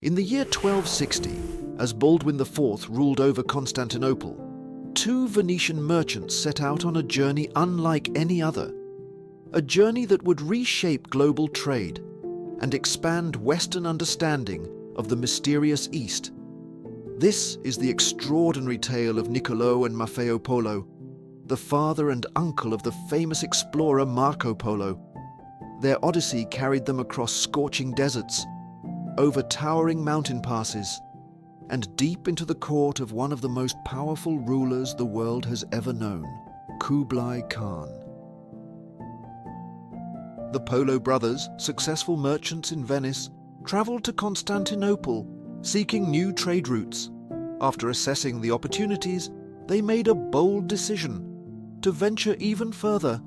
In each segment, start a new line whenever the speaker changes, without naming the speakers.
In the year 1260, as Baldwin IV ruled over Constantinople, two Venetian merchants set out on a journey unlike any other, a journey that would reshape global trade and expand Western understanding of the mysterious East. This is the extraordinary tale of Niccolo and Maffeo Polo, the father and uncle of the famous explorer Marco Polo. Their odyssey carried them across scorching deserts, over towering mountain passes, and deep into the court of one of the most powerful rulers the world has ever known, Kublai Khan. The Polo brothers, successful merchants in Venice, traveled to Constantinople, seeking new trade routes. After assessing the opportunities, they made a bold decision to venture even further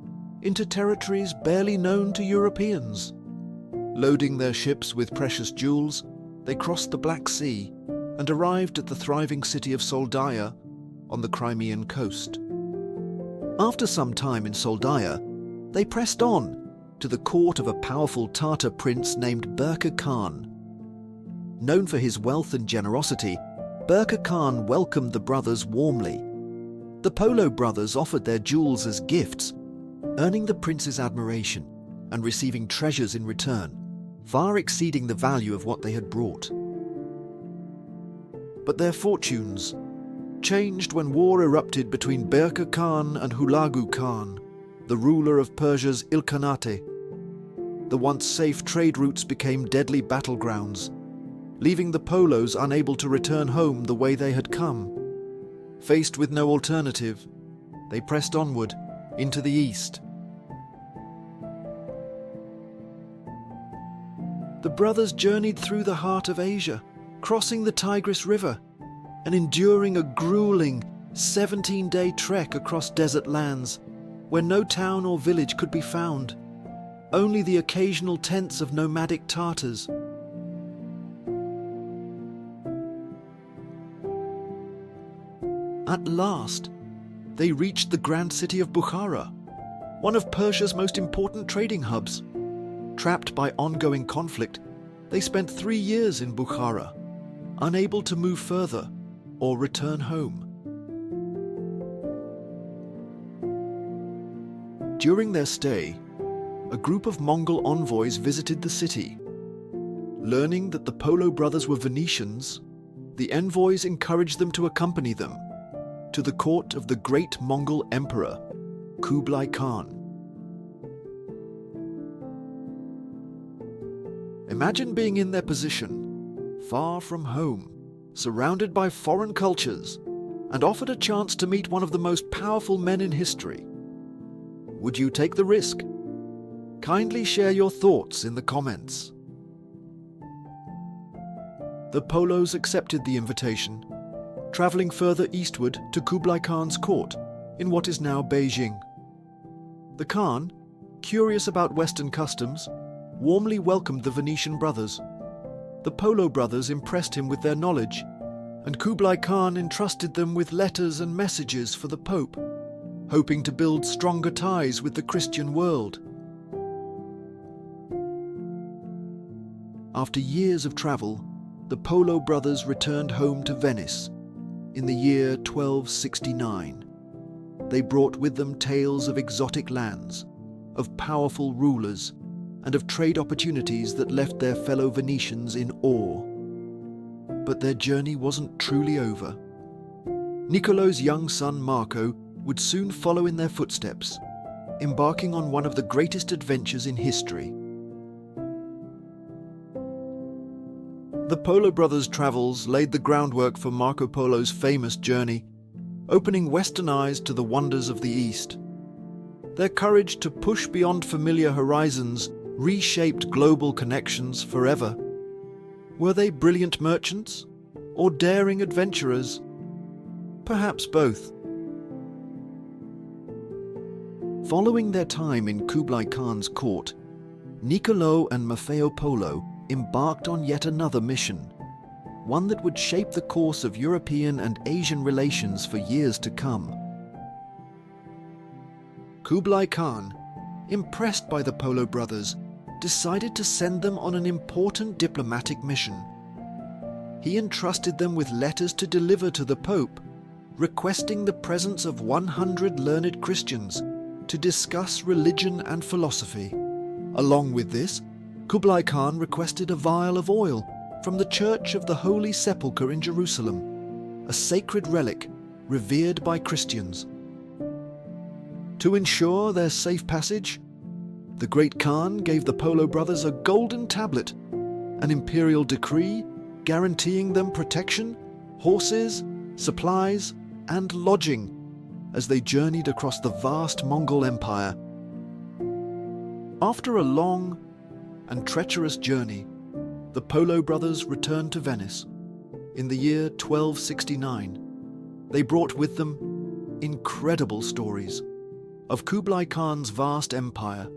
into territories barely known to Europeans. Loading their ships with precious jewels, they crossed the Black Sea and arrived at the thriving city of Soldaya on the Crimean coast. After some time in Soldaya, they pressed on to the court of a powerful Tartar prince named Berke Khan. Known for his wealth and generosity, Berke Khan welcomed the brothers warmly. The Polo brothers offered their jewels as gifts, earning the prince's admiration and receiving treasures in return, far exceeding the value of what they had brought. But their fortunes changed when war erupted between Berke Khan and Hulagu Khan, the ruler of Persia's Ilkhanate. The once safe trade routes became deadly battlegrounds, leaving the Polos unable to return home the way they had come. Faced with no alternative, they pressed onward into the east. The brothers journeyed through the heart of Asia, crossing the Tigris River and enduring a grueling 17-day trek across desert lands where no town or village could be found, only the occasional tents of nomadic Tartars. At last, they reached the grand city of Bukhara, one of Persia's most important trading hubs. Trapped by ongoing conflict, they spent 3 years in Bukhara, unable to move further or return home. During their stay, a group of Mongol envoys visited the city. Learning that the Polo brothers were Venetians, the envoys encouraged them to accompany them to the court of the great Mongol Emperor, Kublai Khan. Imagine being in their position, far from home, surrounded by foreign cultures, and offered a chance to meet one of the most powerful men in history. Would you take the risk? Kindly share your thoughts in the comments. The Polos accepted the invitation, traveling further eastward to Kublai Khan's court in what is now Beijing. The Khan, curious about Western customs, warmly welcomed the Venetian brothers. The Polo brothers impressed him with their knowledge, and Kublai Khan entrusted them with letters and messages for the Pope, hoping to build stronger ties with the Christian world. After years of travel, the Polo brothers returned home to Venice in the year 1269. They brought with them tales of exotic lands, of powerful rulers, and of trade opportunities that left their fellow Venetians in awe. But their journey wasn't truly over. Niccolo's young son Marco would soon follow in their footsteps, embarking on one of the greatest adventures in history. The Polo brothers' travels laid the groundwork for Marco Polo's famous journey, opening Western eyes to the wonders of the East. Their courage to push beyond familiar horizons reshaped global connections forever. Were they brilliant merchants or daring adventurers? Perhaps both. Following their time in Kublai Khan's court, Niccolo and Maffeo Polo embarked on yet another mission, one that would shape the course of European and Asian relations for years to come. Kublai Khan, impressed by the Polo brothers, decided to send them on an important diplomatic mission, he entrusted them with letters to deliver to the Pope, requesting the presence of 100 learned Christians to discuss religion and philosophy. Along with this, Kublai Khan requested a vial of oil from the Church of the Holy Sepulchre in Jerusalem, a sacred relic revered by Christians. To ensure their safe passage, the great Khan gave the Polo brothers a golden tablet, an imperial decree guaranteeing them protection, horses, supplies, and lodging as they journeyed across the vast Mongol Empire. After a long and treacherous journey, the Polo brothers returned to Venice. In the year 1269, they brought with them incredible stories of Kublai Khan's vast empire,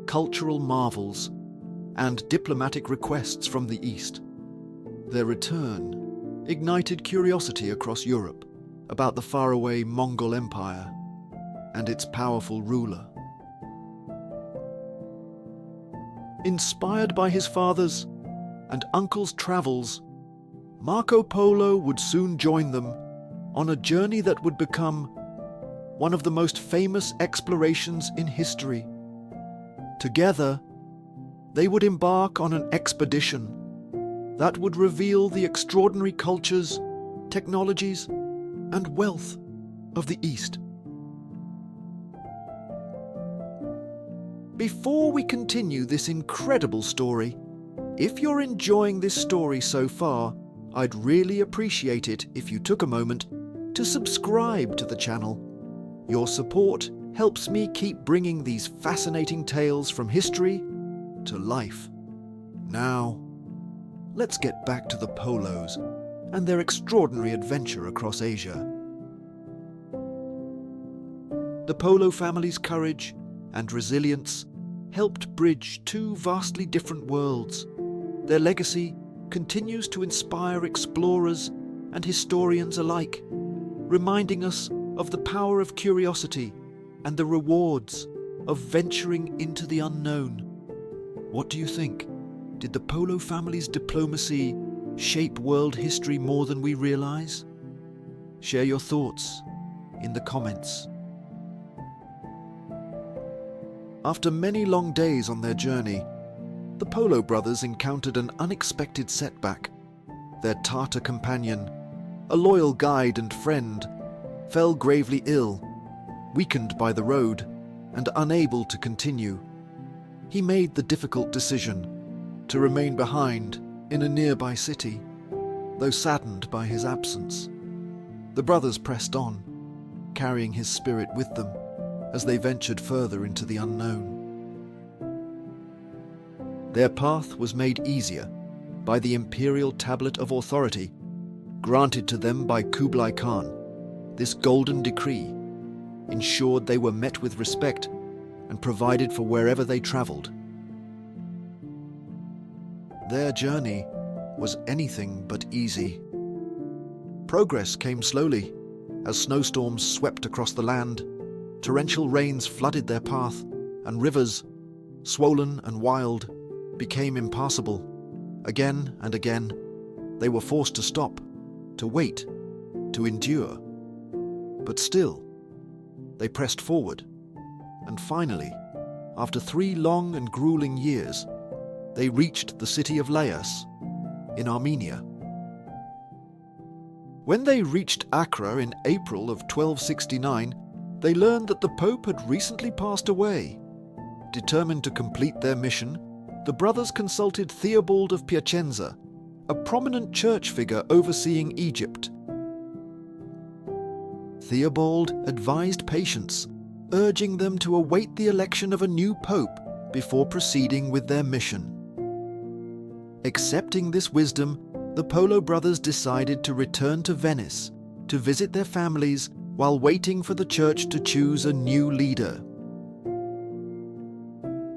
cultural marvels, and diplomatic requests from the East. Their return ignited curiosity across Europe about the faraway Mongol Empire and its powerful ruler. Inspired by his father's and uncle's travels, Marco Polo would soon join them on a journey that would become one of the most famous explorations in history. Together, they would embark on an expedition that would reveal the extraordinary cultures, technologies, and wealth of the East. Before we continue this incredible story, if you're enjoying this story so far, I'd really appreciate it if you took a moment to subscribe to the channel. Your support helps me keep bringing these fascinating tales from history to life. Now, let's get back to the Polos and their extraordinary adventure across Asia. The Polo family's courage and resilience helped bridge two vastly different worlds. Their legacy continues to inspire explorers and historians alike, reminding us of the power of curiosity and the rewards of venturing into the unknown. What do you think? Did the Polo family's diplomacy shape world history more than we realize? Share your thoughts in the comments. After many long days on their journey, the Polo brothers encountered an unexpected setback. Their Tartar companion, a loyal guide and friend, fell gravely ill, weakened by the road and unable to continue. He made the difficult decision to remain behind in a nearby city, though saddened by his absence. The brothers pressed on, carrying his spirit with them as they ventured further into the unknown. Their path was made easier by the imperial tablet of authority granted to them by Kublai Khan. This golden decree ensured they were met with respect and provided for wherever they traveled. Their journey was anything but easy. Progress came slowly as snowstorms swept across the land, torrential rains flooded their path, and rivers, swollen and wild, became impassable. Again and again, they were forced to stop, to wait, to endure. But still, they pressed forward, and finally, after 3 long and grueling years, they reached the city of Laos in Armenia. When they reached Accra in April of 1269, they learned that the Pope had recently passed away. Determined to complete their mission, the brothers consulted Theobald of Piacenza, a prominent church figure overseeing Egypt. Theobald advised patience, urging them to await the election of a new pope before proceeding with their mission. Accepting this wisdom, the Polo brothers decided to return to Venice to visit their families while waiting for the church to choose a new leader.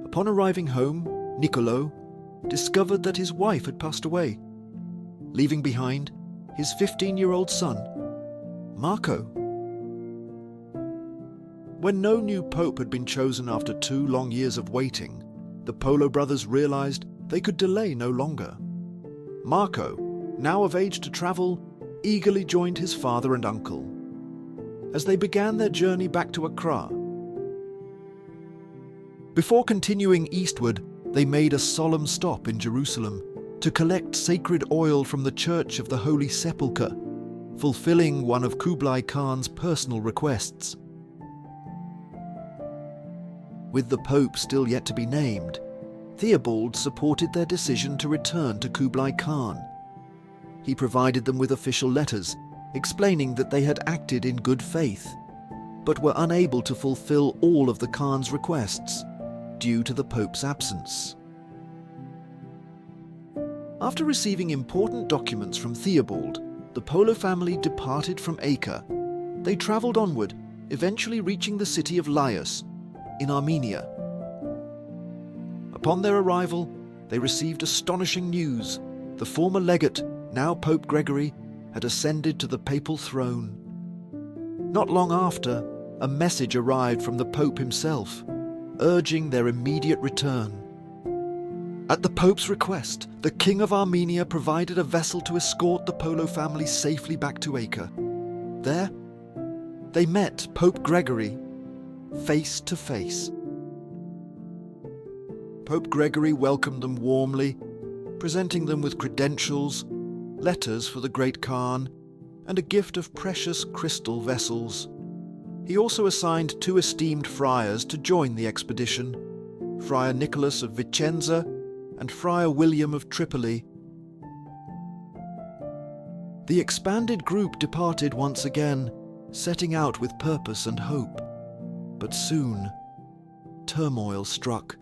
Upon arriving home, Niccolo discovered that his wife had passed away, leaving behind his 15-year-old son, Marco. When no new pope had been chosen after 2 long years of waiting, the Polo brothers realized they could delay no longer. Marco, now of age to travel, eagerly joined his father and uncle as they began their journey back to Accra. Before continuing eastward, they made a solemn stop in Jerusalem to collect sacred oil from the Church of the Holy Sepulchre, fulfilling one of Kublai Khan's personal requests. With the Pope still yet to be named, Theobald supported their decision to return to Kublai Khan. He provided them with official letters explaining that they had acted in good faith, but were unable to fulfill all of the Khan's requests due to the Pope's absence. After receiving important documents from Theobald, the Polo family departed from Acre. They travelled onward, eventually reaching the city of Laius in Armenia. Upon their arrival, they received astonishing news. The former legate, now Pope Gregory, had ascended to the papal throne. Not long after, a message arrived from the Pope himself, urging their immediate return. At the Pope's request, the King of Armenia provided a vessel to escort the Polo family safely back to Acre. There, they met Pope Gregory face to face. Pope Gregory welcomed them warmly, presenting them with credentials, letters for the great Khan, and a gift of precious crystal vessels. He also assigned 2 esteemed friars to join the expedition, Friar Nicholas of Vicenza and Friar William of Tripoli. The expanded group departed once again, setting out with purpose and hope. But soon, turmoil struck.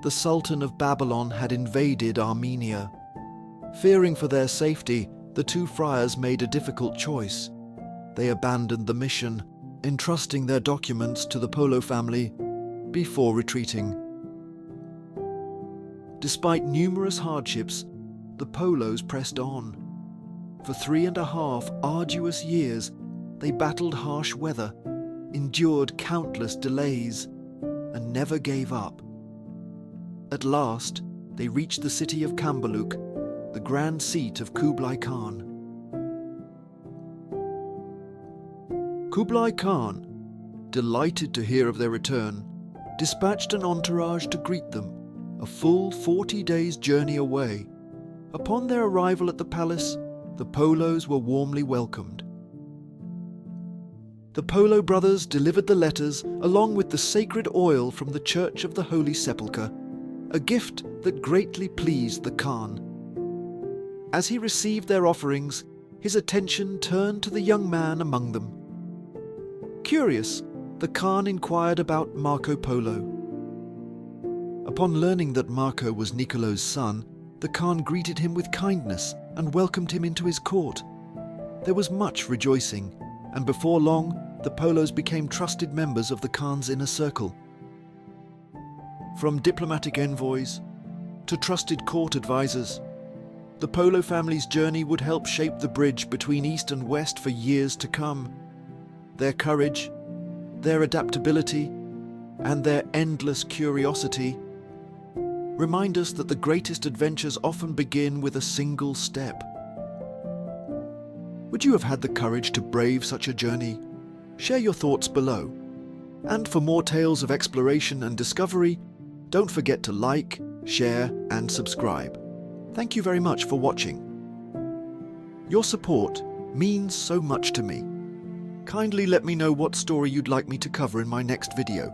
The Sultan of Babylon had invaded Armenia. Fearing for their safety, the 2 friars made a difficult choice. They abandoned the mission, entrusting their documents to the Polo family before retreating. Despite numerous hardships, the Polos pressed on. For 3.5 arduous years, they battled harsh weather, endured countless delays, and never gave up. At last, they reached the city of Cambaluc, the grand seat of Kublai Khan. Kublai Khan, delighted to hear of their return, dispatched an entourage to greet them, a full 40 days' journey away. Upon their arrival at the palace, the Polos were warmly welcomed. The Polo brothers delivered the letters along with the sacred oil from the Church of the Holy Sepulchre, a gift that greatly pleased the Khan. As he received their offerings, his attention turned to the young man among them. Curious, the Khan inquired about Marco Polo. Upon learning that Marco was Niccolo's son, the Khan greeted him with kindness and welcomed him into his court. There was much rejoicing, and before long, the Polos became trusted members of the Khan's inner circle. From diplomatic envoys to trusted court advisors, the Polo family's journey would help shape the bridge between East and West for years to come. Their courage, their adaptability, and their endless curiosity remind us that the greatest adventures often begin with a single step. Would you have had the courage to brave such a journey? Share your thoughts below. And for more tales of exploration and discovery, don't forget to like, share, and subscribe. Thank you very much for watching. Your support means so much to me. Kindly let me know what story you'd like me to cover in my next video.